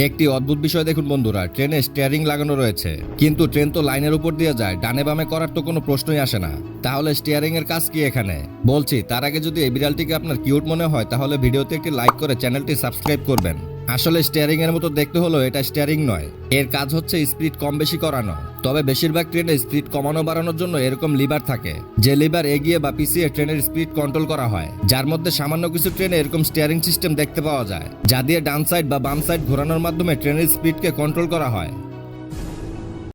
একটি অদ্ভুত বিষয় দেখুন বন্ধুরা, ট্রেনে স্টিয়ারিং লাগানো রয়েছে, কিন্তু ট্রেন তো লাইনের উপর দিয়ে যায়, ডানে বামে করার তো কোনো প্রশ্নই আসে না। তাহলে স্টিয়ারিং এর কাজ কি এখানে বলছি, তার আগে যদি এই বিড়ালটিকে আপনার কিউট মনে হয় তাহলে ভিডিওতে একটি লাইক করে চ্যানেলটি সাবস্ক্রাইব করবেন। আসলে স্টিয়ারিং এর মতো দেখতে হলো এটা স্টিয়ারিং নয়, এর কাজ হচ্ছে স্পিড কম বেশি করানো। তবে বেশিরভাগ ট্রেনে স্পিড কমানো বাড়ানোর জন্য এরকম লিভার থাকে, যে লিভার এগিয়ে বা পিছিয়ে ট্রেনের স্পিড কন্ট্রোল করা হয়, যার মধ্যে সামান্য কিছু ট্রেনে এরকম স্টিয়ারিং সিস্টেম দেখতে পাওয়া যায়, যা দিয়ে ডান সাইড বা বাম সাইড ঘোরানোর মাধ্যমে ট্রেনের স্পিডকে কন্ট্রোল করা হয়।